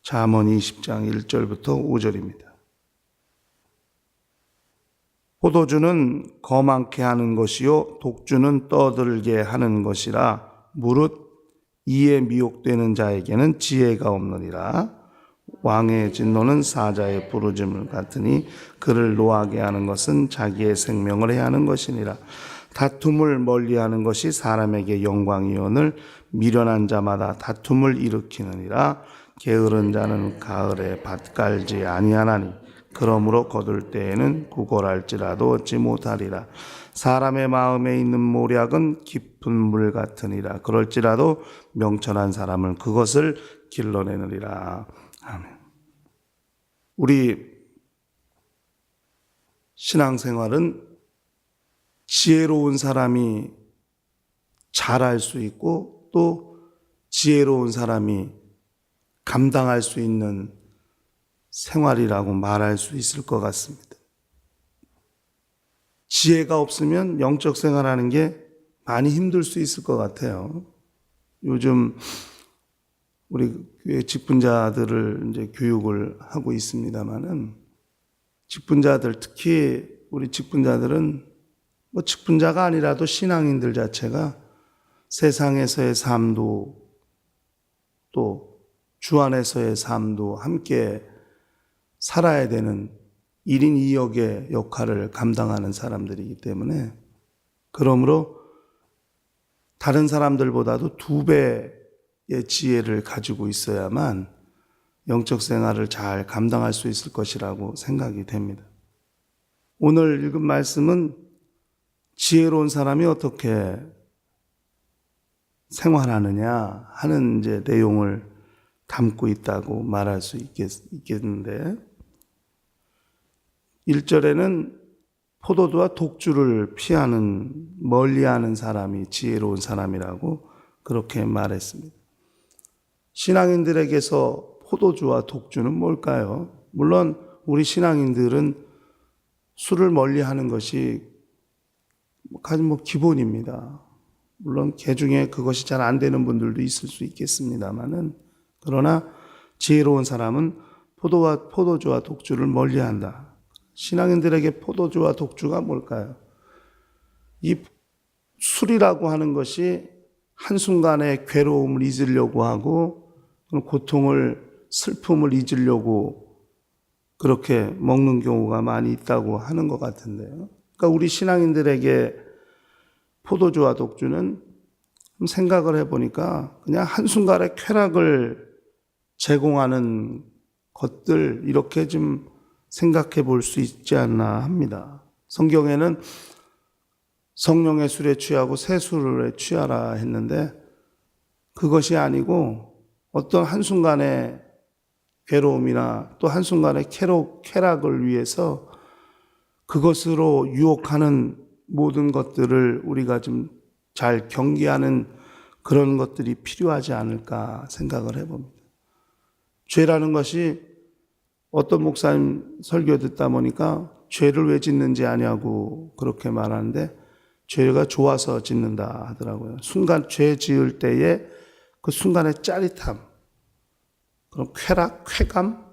잠언 20장 1절부터 5절입니다. 포도주는 거만케 하는 것이요 독주는 떠들게 하는 것이라 무릇 이에 미혹되는 자에게는 지혜가 없느니라. 왕의 진노는 사자의 부르짖음 같으니 그를 노하게 하는 것은 자기의 생명을 해하는 것이니라. 다툼을 멀리하는 것이 사람에게 영광이오늘 미련한 자마다 다툼을 일으키느니라. 게으른 자는 가을에 밭 갈지 아니하나니 그러므로 거둘 때에는 구걸할지라도 얻지 못하리라. 사람의 마음에 있는 모략은 깊은 물 같으니라. 그럴지라도 명철한 사람은 그것을 길러내느리라. 아멘. 우리 신앙생활은 지혜로운 사람이 잘할 수 있고 또 지혜로운 사람이 감당할 수 있는 생활이라고 말할 수 있을 것 같습니다. 지혜가 없으면 영적 생활하는 게 많이 힘들 수 있을 것 같아요. 요즘 우리 교회 직분자들을 이제 교육을 하고 있습니다만은 직분자들, 특히 우리 직분자들은 뭐 직분자가 아니라도 신앙인들 자체가 세상에서의 삶도 또 주 안에서의 삶도 함께 살아야 되는 1인 2역의 역할을 감당하는 사람들이기 때문에 그러므로 다른 사람들보다도 2배의 지혜를 가지고 있어야만 영적 생활을 잘 감당할 수 있을 것이라고 생각이 됩니다. 오늘 읽은 말씀은 지혜로운 사람이 어떻게 생활하느냐 하는 이제 내용을 담고 있다고 말할 수 있겠는데 1절에는 포도주와 독주를 피하는 멀리하는 사람이 지혜로운 사람이라고 그렇게 말했습니다. 신앙인들에게서 포도주와 독주는 뭘까요? 물론 우리 신앙인들은 술을 멀리하는 것이 가장 기본입니다. 물론 개중에 그것이 잘 안 되는 분들도 있을 수 있겠습니다만은 그러나 지혜로운 사람은 포도주와 독주를 멀리한다. 신앙인들에게 포도주와 독주가 뭘까요? 이 술이라고 하는 것이 한순간에 괴로움을 잊으려고 하고 고통을 슬픔을 잊으려고 그렇게 먹는 경우가 많이 있다고 하는 것 같은데요. 그러니까 우리 신앙인들에게 포도주와 독주는 생각을 해보니까 그냥 한순간에 쾌락을 제공하는 것들 이렇게 좀 생각해 볼 수 있지 않나 합니다. 성경에는 성령의 술에 취하고 새 술에 취하라 했는데 그것이 아니고 어떤 한순간의 괴로움이나 또 한순간의 쾌락을 위해서 그것으로 유혹하는 모든 것들을 우리가 좀 잘 경계하는 그런 것들이 필요하지 않을까 생각을 해봅니다. 죄라는 것이 어떤 목사님 설교 듣다 보니까 죄를 왜 짓는지 아냐고 그렇게 말하는데 죄가 좋아서 짓는다 하더라고요. 순간 죄 지을 때에 그 순간의 짜릿함, 그런 쾌락, 쾌감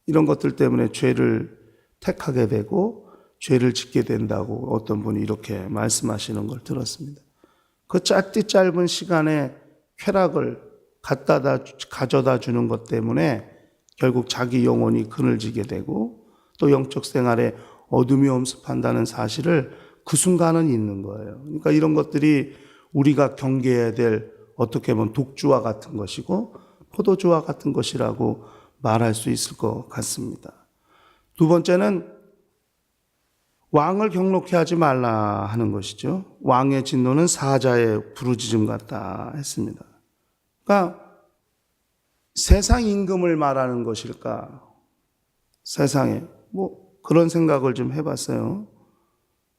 이런 것들 때문에 죄를 택하게 되고 죄를 짓게 된다고 어떤 분이 이렇게 말씀하시는 걸 들었습니다. 그 짧은 시간에 쾌락을 가져다 주는 것 때문에 결국 자기 영혼이 그늘지게 되고 또 영적 생활에 어둠이 엄습한다는 사실을 그 순간은 있는 거예요. 그러니까 이런 것들이 우리가 경계해야 될 어떻게 보면 독주와 같은 것이고 포도주와 같은 것이라고 말할 수 있을 것 같습니다. 두 번째는 왕을 경록해 하지 말라 하는 것이죠. 왕의 진노는 사자의 부르짖음 같다 했습니다. 그러니까 세상 임금을 말하는 것일까? 세상에 그런 생각을 좀 해봤어요.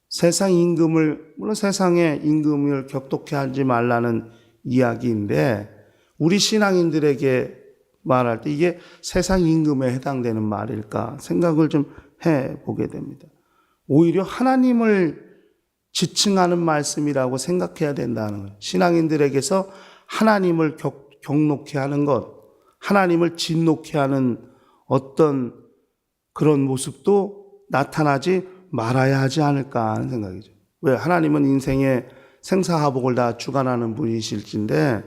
세상 임금을 물론 세상의 임금을 격독해 하지 말라는 이야기인데 우리 신앙인들에게 말할 때 이게 세상 임금에 해당되는 말일까 생각을 좀 해보게 됩니다. 오히려 하나님을 지칭하는 말씀이라고 생각해야 된다는 거예요. 신앙인들에게서 하나님을 경록해 하는 것, 하나님을 진노케 하는 어떤 그런 모습도 나타나지 말아야 하지 않을까 하는 생각이죠. 왜? 하나님은 인생의 생사화복을 다 주관하는 분이실진데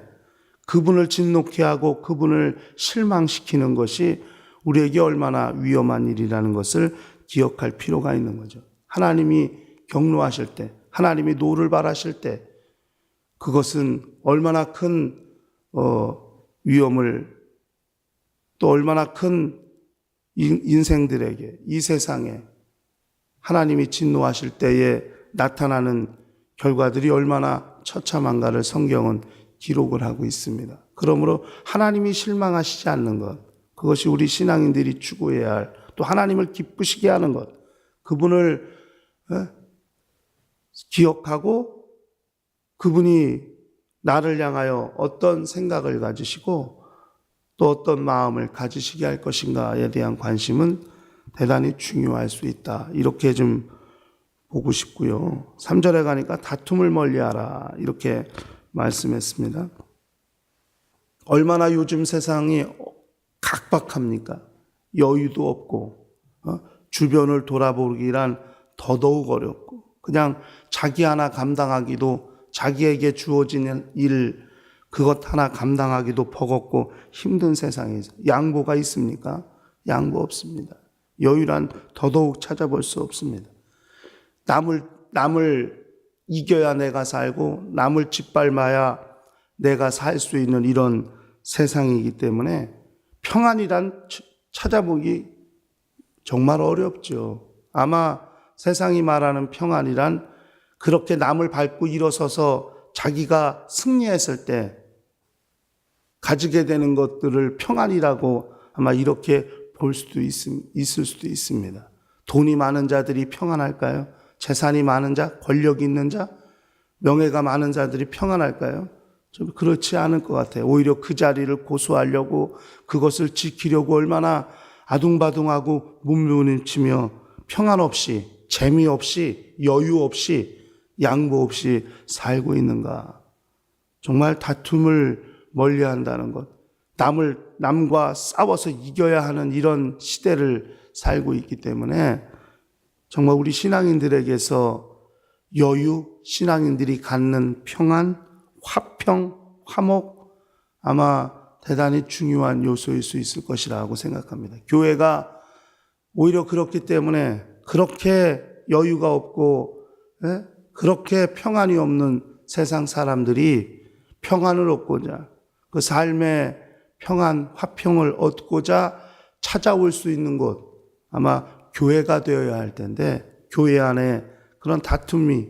그분을 진노케 하고 그분을 실망시키는 것이 우리에게 얼마나 위험한 일이라는 것을 기억할 필요가 있는 거죠. 하나님이 경노하실 때, 하나님이 노를 바라실 때 그것은 얼마나 큰 위험을 또 얼마나 큰 인생들에게 이 세상에 하나님이 진노하실 때에 나타나는 결과들이 얼마나 처참한가를 성경은 기록을 하고 있습니다. 그러므로 하나님이 실망하시지 않는 것, 그것이 우리 신앙인들이 추구해야 할, 또 하나님을 기쁘시게 하는 것, 그분을 기억하고 그분이 나를 향하여 어떤 생각을 가지시고 또 어떤 마음을 가지시게 할 것인가에 대한 관심은 대단히 중요할 수 있다. 이렇게 좀 보고 싶고요. 3절에 가니까 다툼을 멀리하라 이렇게 말씀했습니다. 얼마나 요즘 세상이 각박합니까? 여유도 없고 주변을 돌아보기란 더더욱 어렵고 그냥 자기 하나 감당하기도 자기에게 주어진 일 그것 하나 감당하기도 버겁고 힘든 세상에서 양보가 있습니까? 양보 없습니다. 여유란 더더욱 찾아볼 수 없습니다. 남을 이겨야 내가 살고 남을 짓밟아야 내가 살 수 있는 이런 세상이기 때문에 평안이란 찾아보기 정말 어렵죠. 아마 세상이 말하는 평안이란 그렇게 남을 밟고 일어서서 자기가 승리했을 때 가지게 되는 것들을 평안이라고 아마 이렇게 볼 수도 있을 수도 있습니다. 돈이 많은 자들이 평안할까요? 재산이 많은 자, 권력이 있는 자, 명예가 많은 자들이 평안할까요? 좀 그렇지 않을 것 같아요. 오히려 그 자리를 고수하려고 그것을 지키려고 얼마나 아둥바둥하고 몸부림치며 평안 없이, 재미없이, 여유 없이, 양보 없이 살고 있는가. 정말 다툼을 멀리한다는 것, 남과 싸워서 이겨야 하는 이런 시대를 살고 있기 때문에 정말 우리 신앙인들에게서 여유, 신앙인들이 갖는 평안, 화평, 화목 아마 대단히 중요한 요소일 수 있을 것이라고 생각합니다. 교회가 오히려 그렇기 때문에 그렇게 여유가 없고 그렇게 평안이 없는 세상 사람들이 평안을 얻고자 그 삶의 평안, 화평을 얻고자 찾아올 수 있는 곳 아마 교회가 되어야 할 텐데 교회 안에 그런 다툼이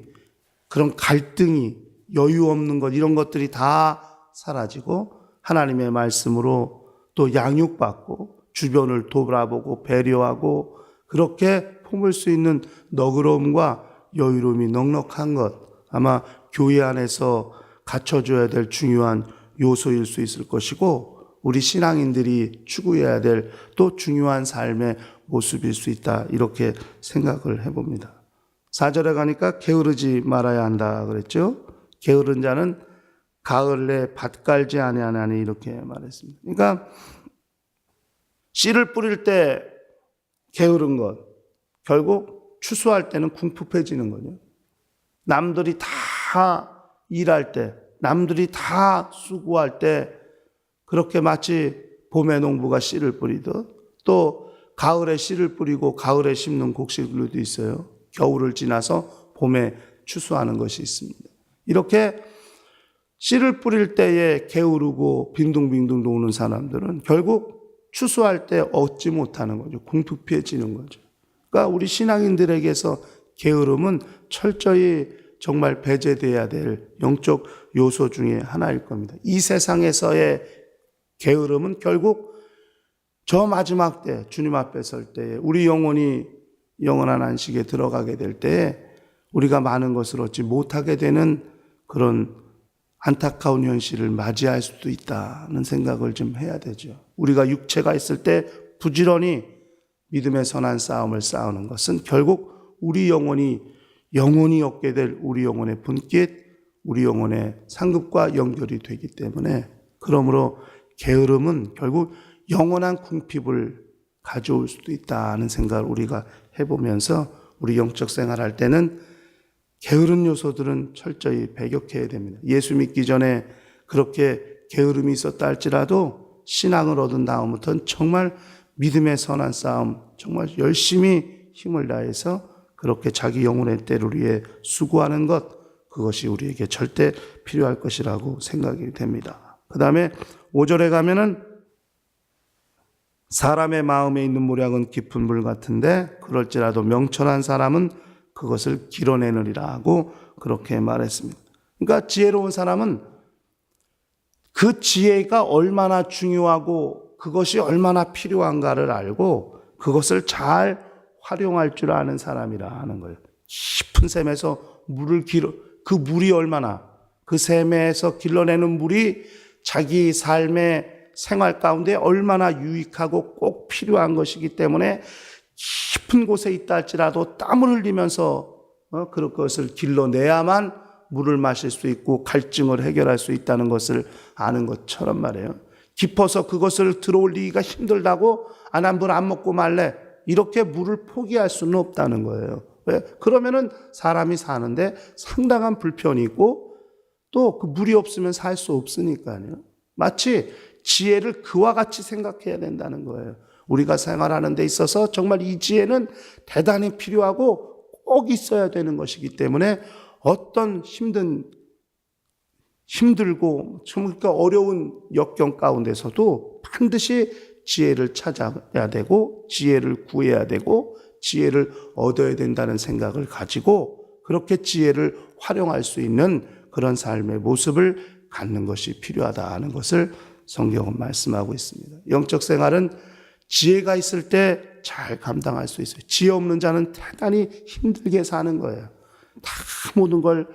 그런 갈등이 여유 없는 것 이런 것들이 다 사라지고 하나님의 말씀으로 또 양육받고 주변을 돌아보고 배려하고 그렇게 품을 수 있는 너그러움과 여유로움이 넉넉한 것 아마 교회 안에서 갖춰줘야 될 중요한 요소일 수 있을 것이고 우리 신앙인들이 추구해야 될 또 중요한 삶의 모습일 수 있다 이렇게 생각을 해봅니다. 4절에 가니까 게으르지 말아야 한다 그랬죠. 게으른 자는 가을에 밭 갈지 아니하나니 이렇게 말했습니다. 그러니까 씨를 뿌릴 때 게으른 것 결국 추수할 때는 궁핍해지는 거죠. 남들이 다 일할 때 남들이 다 수고할 때 그렇게 마치 봄에 농부가 씨를 뿌리듯 또 가을에 씨를 뿌리고 가을에 심는 곡식류도 있어요. 겨울을 지나서 봄에 추수하는 것이 있습니다. 이렇게 씨를 뿌릴 때에 게으르고 빈둥빈둥 도는 사람들은 결국 추수할 때 얻지 못하는 거죠. 궁핍해지는 거죠. 그러니까 우리 신앙인들에게서 게으름은 철저히 정말 배제돼야 될 영적 요소 중에 하나일 겁니다. 이 세상에서의 게으름은 결국 저 마지막 때 주님 앞에 설 때에 우리 영혼이 영원한 안식에 들어가게 될 때에 우리가 많은 것을 얻지 못하게 되는 그런 안타까운 현실을 맞이할 수도 있다는 생각을 좀 해야 되죠. 우리가 육체가 있을 때 부지런히 믿음의 선한 싸움을 싸우는 것은 결국 우리 영혼이 얻게 될 우리 영혼의 분깃, 우리 영혼의 상급과 연결이 되기 때문에 그러므로 게으름은 결국 영원한 궁핍을 가져올 수도 있다는 생각을 우리가 해보면서 우리 영적 생활할 때는 게으른 요소들은 철저히 배격해야 됩니다. 예수 믿기 전에 그렇게 게으름이 있었다 할지라도 신앙을 얻은 다음부터는 정말 믿음의 선한 싸움, 정말 열심히 힘을 다해서 그렇게 자기 영혼의 때를 위해 수고하는 것, 그것이 우리에게 절대 필요할 것이라고 생각이 됩니다. 그 다음에 5절에 가면은 사람의 마음에 있는 모략은 깊은 물 같은데 그럴지라도 명철한 사람은 그것을 길어내느리라 하고 그렇게 말했습니다. 그러니까 지혜로운 사람은 그 지혜가 얼마나 중요하고 그것이 얼마나 필요한가를 알고 그것을 잘 활용할 줄 아는 사람이라 하는 거예요. 깊은 샘에서 그 물이 얼마나, 그 샘에서 길러내는 물이 자기 삶의 생활 가운데 얼마나 유익하고 꼭 필요한 것이기 때문에 깊은 곳에 있다 할지라도 땀을 흘리면서 그것을 길러내야만 물을 마실 수 있고 갈증을 해결할 수 있다는 것을 아는 것처럼 말이에요. 깊어서 그것을 들어올리기가 힘들다고 난 물 안 먹고 말래, 이렇게 물을 포기할 수는 없다는 거예요. 왜? 그러면은 사람이 사는데 상당한 불편이 있고 또 그 물이 없으면 살 수 없으니까요. 마치 지혜를 그와 같이 생각해야 된다는 거예요. 우리가 생활하는 데 있어서 정말 이 지혜는 대단히 필요하고 꼭 있어야 되는 것이기 때문에 어떤 힘들고 그러니까 어려운 역경 가운데서도 반드시 지혜를 찾아야 되고 지혜를 구해야 되고 지혜를 얻어야 된다는 생각을 가지고 그렇게 지혜를 활용할 수 있는 그런 삶의 모습을 갖는 것이 필요하다 하는 것을 성경은 말씀하고 있습니다. 영적 생활은 지혜가 있을 때 잘 감당할 수 있어요. 지혜 없는 자는 대단히 힘들게 사는 거예요. 다 모든 걸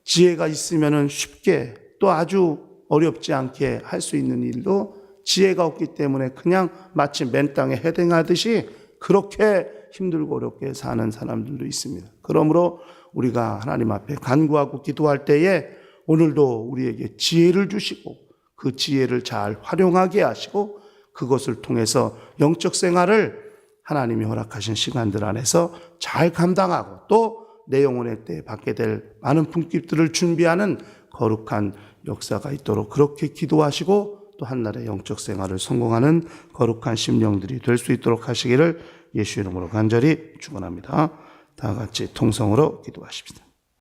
지혜가 있으면 쉽게 또 아주 어렵지 않게 할 수 있는 일도 지혜가 없기 때문에 그냥 마치 맨 땅에 헤딩하듯이 그렇게 힘들고 어렵게 사는 사람들도 있습니다. 그러므로 우리가 하나님 앞에 간구하고 기도할 때에 오늘도 우리에게 지혜를 주시고 그 지혜를 잘 활용하게 하시고 그것을 통해서 영적 생활을 하나님이 허락하신 시간들 안에서 잘 감당하고 또 내 영혼의 때에 받게 될 많은 품격들을 준비하는 거룩한 역사가 있도록 그렇게 기도하시고 또 한날의 영적 생활을 성공하는 거룩한 심령들이 될 수 있도록 하시기를 예수 이름으로 간절히 축원합니다. 다 같이 통성으로 기도하십시다.